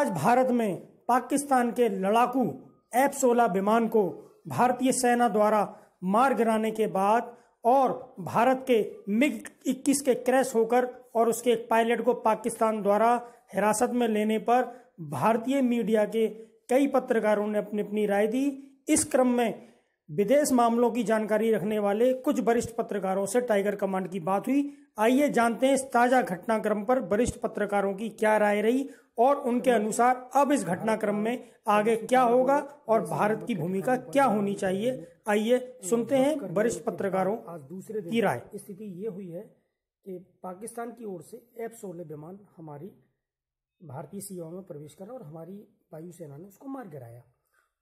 आज भारत में पाकिस्तान के लड़ाकू F-16 विमान को भारतीय सेना द्वारा मार गिराने के बाद और भारत के MiG-21 के क्रैश होकर और उसके एक पायलट को पाकिस्तान द्वारा हिरासत में लेने पर भारतीय मीडिया के कई पत्रकारों ने अपनी अपनी राय दी। इस क्रम में विदेश मामलों की जानकारी रखने वाले कुछ वरिष्ठ पत्रकारों से टाइगर कमांड की बात हुई। आइए जानते हैं इस ताजा घटनाक्रम पर वरिष्ठ पत्रकारों की क्या राय रही और उनके अनुसार अब इस घटनाक्रम में आगे क्या होगा और भारत की भूमिका क्या होनी चाहिए। आइए सुनते हैं वरिष्ठ पत्रकारों आज दूसरे दिन की राय। स्थिति ये हुई है कि पाकिस्तान की ओर से F-16 विमान हमारी भारतीय सीमाओं में प्रवेश करा और हमारी वायुसेना ने उसको मार गिराया।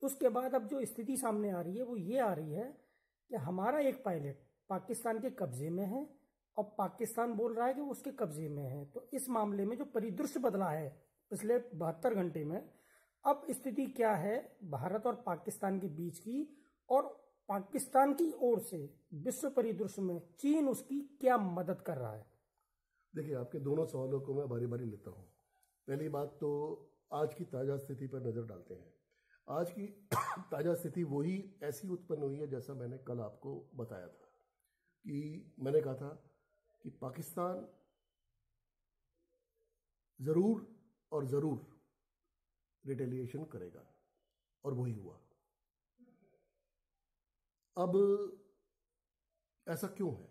उसके बाद अब जो स्थिति सामने आ रही है वो ये आ रही है कि हमारा एक पायलट पाकिस्तान के कब्जे में है और पाकिस्तान बोल रहा है कि वो उसके कब्जे में है। तो इस मामले में जो परिदृश्य बदला है पिछले 72 घंटे में, अब स्थिति क्या है भारत और पाकिस्तान के बीच की, और पाकिस्तान की ओर से विश्व परिदृश्य में चीन उसकी क्या मदद कर रहा है। देखिए, आपके दोनों सवालों को मैं बारी बारी लेता हूँ। पहली बात तो आज की ताज़ा स्थिति पर नज़र डालते हैं। आज की ताज़ा स्थिति वही ऐसी उत्पन्न हुई है जैसा मैंने कल आपको बताया था कि मैंने कहा था कि पाकिस्तान ज़रूर और ज़रूर रिटेलिएशन करेगा, और वही हुआ। अब ऐसा क्यों है,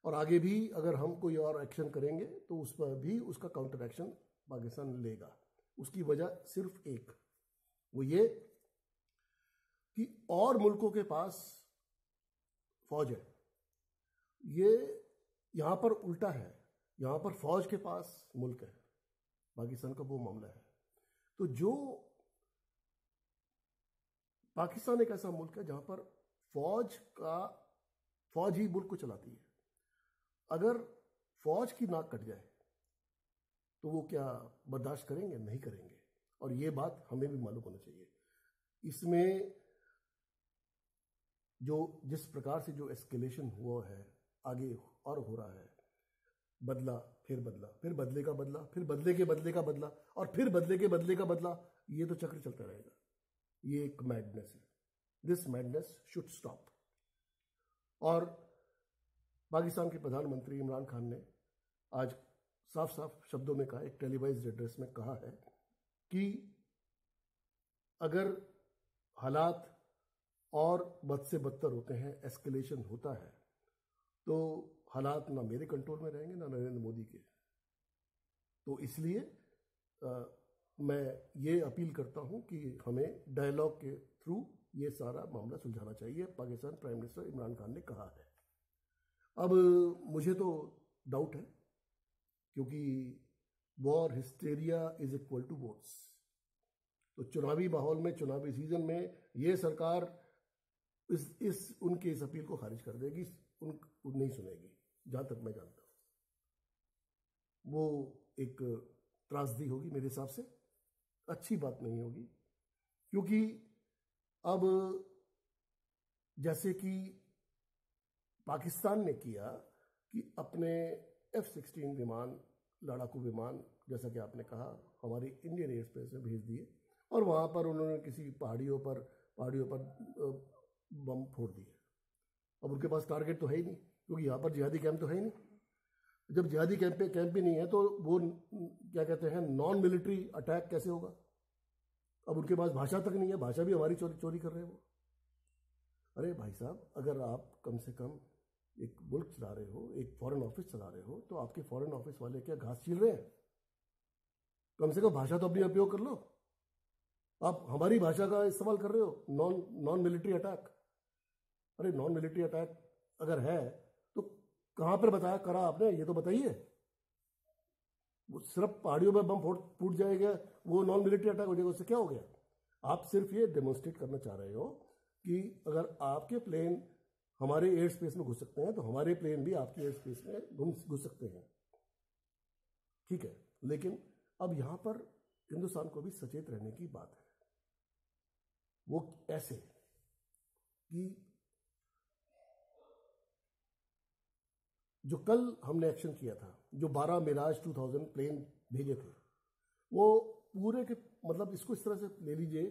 और आगे भी अगर हम कोई और एक्शन करेंगे तो उस पर भी उसका काउंटर एक्शन पाकिस्तान लेगा। उसकी वजह सिर्फ एक, वो ये कि और मुल्कों के पास फौज है। ये यहाँ पर उल्टा है, यहाँ पर फौज के पास मुल्क है। पाकिस्तान का वो मामला है। तो जो पाकिस्तान एक ऐसा मुल्क है जहाँ पर फौज ही मुल्क को चलाती है। अगर फौज की नाक कट जाए तो वो क्या बर्दाश्त करेंगे? नहीं करेंगे। और ये बात हमें भी मालूम होना चाहिए। इसमें जो जिस प्रकार से जो एस्केलेशन हुआ है, आगे और हो रहा है, बदला, फिर बदला, फिर बदले का बदला, फिर बदले के बदले का बदला, और फिर बदले के बदले का बदला, ये तो चक्र चलता रहेगा। ये एक मैडनेस है। This madness should stop. और पाकिस्तान के प्रधानमंत्री इमरान खान ने आज साफ साफ शब्दों में कहा, एक टेलीवाइज्ड एड्रेस में कहा है कि अगर हालात और बद से बदतर होते हैं, एस्केलेशन होता है, तो हालात ना मेरे कंट्रोल में रहेंगे ना नरेंद्र मोदी के। तो इसलिए मैं ये अपील करता हूँ कि हमें डायलॉग के थ्रू ये सारा मामला सुलझाना चाहिए। पाकिस्तान प्राइम मिनिस्टर इमरान खान ने कहा है। अब मुझे तो डाउट है, क्योंकि war hysteria is equal to votes. तो चुनावी माहौल में, चुनावी सीजन में ये सरकार उनके इस अपील को खारिज कर देगी, नहीं सुनेगी, जहां तक मैं जानता हूं। वो एक त्रासदी होगी मेरे हिसाब से, अच्छी बात नहीं होगी। क्योंकि अब जैसे कि पाकिस्तान ने किया कि अपने F-16 विमान, लड़ाकू विमान, जैसा कि आपने कहा, हमारी इंडियन एयर स्पेस में भेज दिए, और वहाँ पर उन्होंने किसी पहाड़ियों पर बम फोड़ दिए। अब उनके पास टारगेट तो है ही नहीं, क्योंकि यहाँ पर जिहादी कैंप तो है ही नहीं। जब जिहादी कैंप ही नहीं है तो वो क्या कहते हैं, नॉन मिलिट्री अटैक कैसे होगा? अब उनके पास भाषा तक नहीं है, भाषा भी हमारी चोरी कर रहे हैं वो। अरे भाई साहब, अगर आप कम से कम एक मुल्क चला रहे हो, एक फॉरेन ऑफिस चला रहे हो, तो आपके फॉरेन ऑफिस वाले क्या घास छील रहे हैं? कम से कम भाषा तो अपनी उपयोग कर लो। आप हमारी भाषा का इस्तेमाल कर रहे हो, नॉन मिलिट्री अटैक। अरे नॉन मिलिट्री अटैक अगर है तो कहां पर बताया करा आपने, ये तो बताइए। वो सिर्फ पहाड़ियों में बम फूट जाएगा, वो नॉन मिलिट्री अटैक हो जाएगा, उससे क्या हो गया? आप सिर्फ ये डेमोन्स्ट्रेट करना चाह रहे हो कि अगर आपके प्लेन हमारे एयर स्पेस में घुस सकते हैं तो हमारे प्लेन भी आपके एयर स्पेस में घुस सकते हैं। ठीक है, लेकिन अब यहां पर हिंदुस्तान को भी सचेत रहने की बात है। वो ऐसे कि जो कल हमने एक्शन किया था, जो 12 मिराज 2000 प्लेन भेजे थे, वो पूरे के मतलब इसको इस तरह से ले लीजिए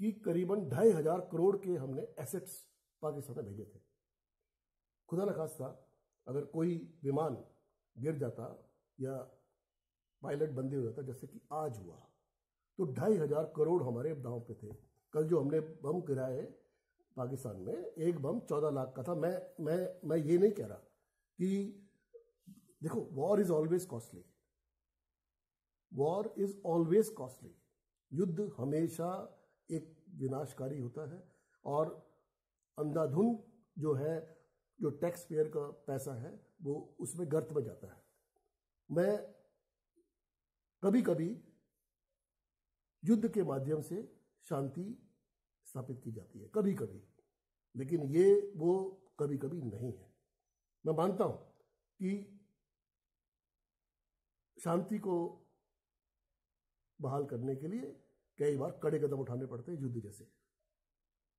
कि करीबन 2,500 करोड़ के हमने एसेट्स पाकिस्तान में भेजे थे। खुदा न खास्ता अगर कोई विमान गिर जाता या पायलट बंदी हो जाता जैसे कि आज हुआ, तो 2,500 करोड़ हमारे दांव पे थे। कल जो हमने बम गिराए पाकिस्तान में, एक बम 14 लाख का था। मैं ये नहीं कह रहा कि देखो, war is always costly, war is always costly. युद्ध हमेशा एक विनाशकारी होता है और अंधाधुंध जो है, जो टैक्स पेयर का पैसा है, वो उसमें गर्त में जाता है। मैं कभी कभी युद्ध के माध्यम से शांति स्थापित की जाती है, कभी कभी, लेकिन ये वो कभी कभी नहीं है। मैं मानता हूं कि शांति को बहाल करने के लिए कई बार कड़े कदम उठाने पड़ते हैं, युद्ध जैसे।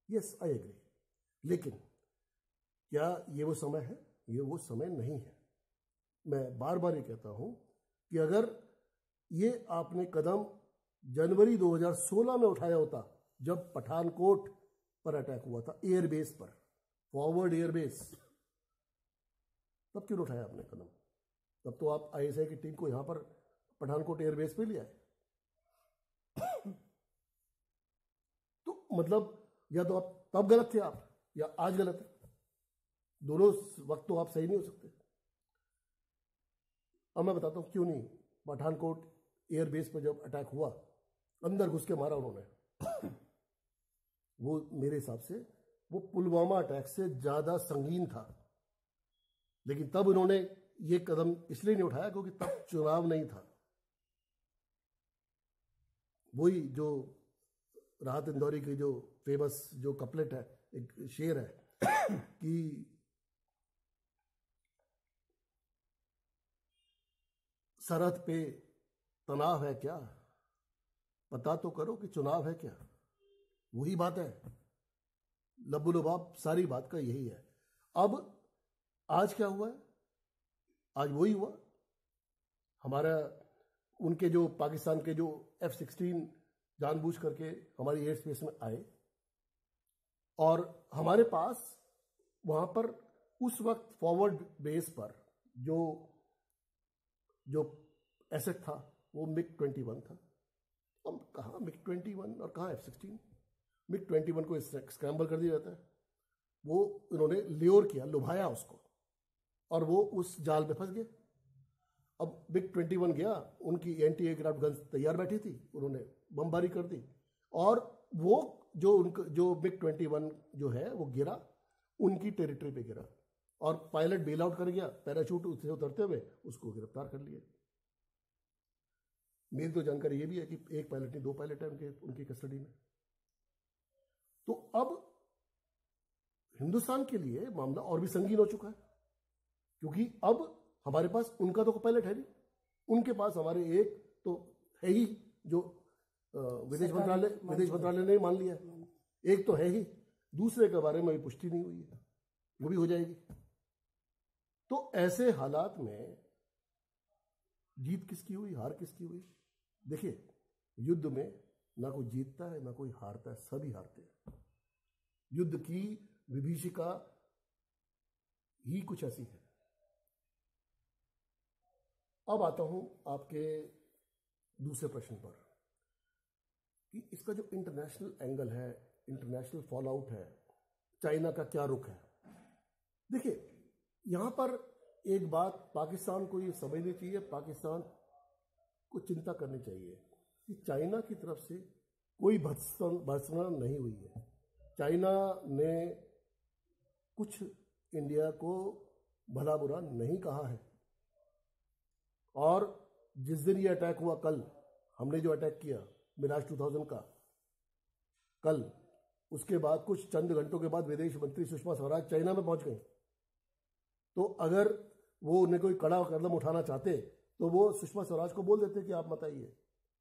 Yes, I agree. लेकिन क्या ये वो समय है? ये वो समय नहीं है। मैं बार बार ये कहता हूं कि अगर ये आपने कदम जनवरी 2016 में उठाया होता, जब पठानकोट पर अटैक हुआ था, एयरबेस पर, फॉरवर्ड एयरबेस, तब क्यों उठाया आपने कदम? तब तो आप आईएसआई की टीम को यहां पर पठानकोट एयरबेस पे ले आए। तो मतलब या तो आप तब गलत थे आप, या आज गलत है। दोनों वक्त तो आप सही नहीं हो सकते। अब मैं बताता हूं क्यों नहीं। पठानकोट एयरबेस पर जब अटैक हुआ, अंदर घुस के मारा उन्होंने। वो मेरे हिसाब से वो पुलवामा अटैक से ज्यादा संगीन था। लेकिन तब उन्होंने ये कदम इसलिए नहीं उठाया क्योंकि तब चुनाव नहीं था। वही जो राहत इंदौरी की जो फेमस जो कपलेट है, एक शेर है कि सरहद पे तनाव है क्या, पता तो करो कि चुनाव है क्या। वही बात है, लब्बो लुबाब सारी बात का यही है। अब आज क्या हुआ है? आज वही हुआ। हमारा उनके जो पाकिस्तान के जो F-16 जानबूझ करके हमारी एयर स्पेस में आए, और हमारे पास वहां पर उस वक्त फॉरवर्ड बेस पर जो एसेट था वो MiG-21 था। अब कहाँ MiG-21 और कहाँ F-16? MiG-21 को स्क्रैम्बल कर दिया जाता है। वो उन्होंने ल्योर किया, लुभाया उसको, और वो उस जाल में फंस गए। अब MiG-21 गया, उनकी एंटी एयरक्राफ्ट गन्स तैयार बैठी थी, उन्होंने बमबारी कर दी, और वो जो MiG-21 जो है वो गिरा, उनकी टेरिटरी पे गिरा, और पायलट बेल आउट कर गया, पैराशूट उससे उतरते हुए उसको गिरफ्तार कर लिया। मेरी तो जानकारी ये भी है कि एक पायलट नहीं, 2 पायलट है उनकी कस्टडी में। तो अब हिंदुस्तान के लिए मामला और भी संगीन हो चुका है, क्योंकि अब हमारे पास उनका तो पायलट है नहीं, उनके पास हमारे एक तो है ही जो विदेश मंत्रालय ने मान लिया, एक तो है ही, दूसरे के बारे में अभी पुष्टि नहीं हुई है, वो भी हो जाएगी। तो ऐसे हालात में जीत किसकी हुई, हार किसकी हुई? देखिए, युद्ध में ना कोई जीतता है ना कोई हारता है, सभी हारते हैं। युद्ध की विभीषिका ही कुछ ऐसी है। अब आता हूं आपके दूसरे प्रश्न पर कि इसका जो इंटरनेशनल एंगल है, इंटरनेशनल फॉलआउट है, चाइना का क्या रुख है। देखिए, यहां पर एक बात पाकिस्तान को ये समझनी चाहिए, पाकिस्तान को चिंता करनी चाहिए कि चाइना की तरफ से कोई भर्त्सना नहीं हुई है। चाइना ने कुछ इंडिया को भला बुरा नहीं कहा है, और जिस दिन ये अटैक हुआ, कल हमने जो अटैक किया मिराज 2000 का, कल उसके बाद कुछ चंद घंटों के बाद विदेश मंत्री सुषमा स्वराज चाइना में पहुंच गई। तो अगर वो उन्हें कोई कड़ा कदम उठाना चाहते तो वो सुषमा स्वराज को बोल देते कि आप मत आइए,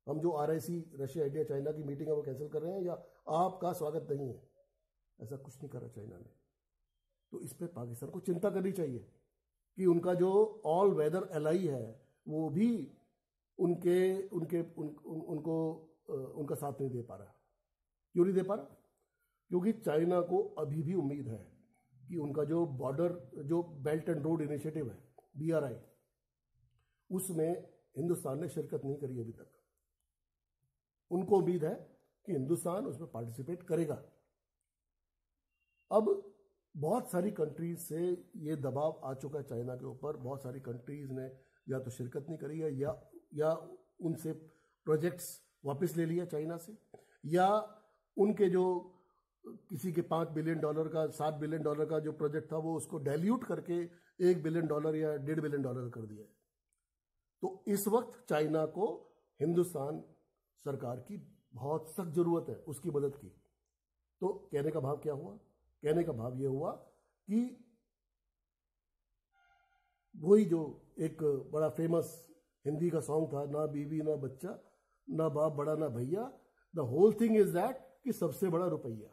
हम जो RIC रशिया इंडिया चाइना की मीटिंग है वो कैंसिल कर रहे हैं, या आपका स्वागत नहीं है। ऐसा कुछ नहीं करा चाइना ने। तो इस पर पाकिस्तान को चिंता करनी चाहिए कि उनका जो ऑल वेदर एलाई है वो भी उनको उनका साथ नहीं दे पा रहा। क्यों नहीं दे पा रहा? क्योंकि चाइना को अभी भी उम्मीद है कि उनका जो बॉर्डर, जो बेल्ट एंड रोड इनिशिएटिव है, BRI, उसमें हिंदुस्तान ने शिरकत नहीं करी अभी तक। उनको उम्मीद है कि हिंदुस्तान उसमें पार्टिसिपेट करेगा। अब बहुत सारी कंट्रीज से ये दबाव आ चुका है चाइना के ऊपर। बहुत सारी कंट्रीज ने या तो शिरकत नहीं करी है या उनसे प्रोजेक्ट्स वापस ले लिया चाइना से, या उनके जो किसी के $5 बिलियन का, $7 बिलियन का जो प्रोजेक्ट था वो उसको डाइल्यूट करके $1 बिलियन या $1.5 बिलियन कर दिया है। तो इस वक्त चाइना को हिंदुस्तान सरकार की बहुत सख्त जरूरत है, उसकी मदद की। तो कहने का भाव क्या हुआ? कहने का भाव ये हुआ कि वही जो एक बड़ा फेमस हिंदी का सॉन्ग था, ना बीवी ना बच्चा, ना बाप बड़ा ना भैया, the whole thing is that, कि सबसे बड़ा रुपया।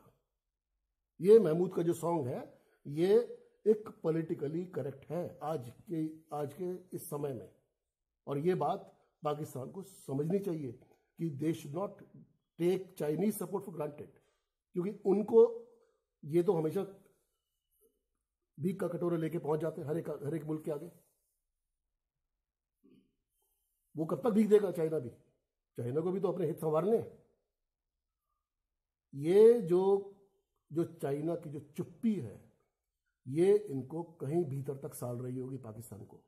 ये महमूद का जो सॉन्ग है, ये एक पॉलिटिकली करेक्ट है आज के इस समय में। और ये बात पाकिस्तान को समझनी चाहिए कि they should not take Chinese support for granted, क्योंकि उनको ये तो हमेशा भीख का कटोरा लेके पहुंच जाते हैं हर एक मुल्क के आगे। वो कब तक भीख देगा? चाइना भी, चाइना को भी तो अपने हित संवारने हैं। ये जो चाइना की जो चुप्पी है, ये इनको कहीं भीतर तक साल रही होगी पाकिस्तान को।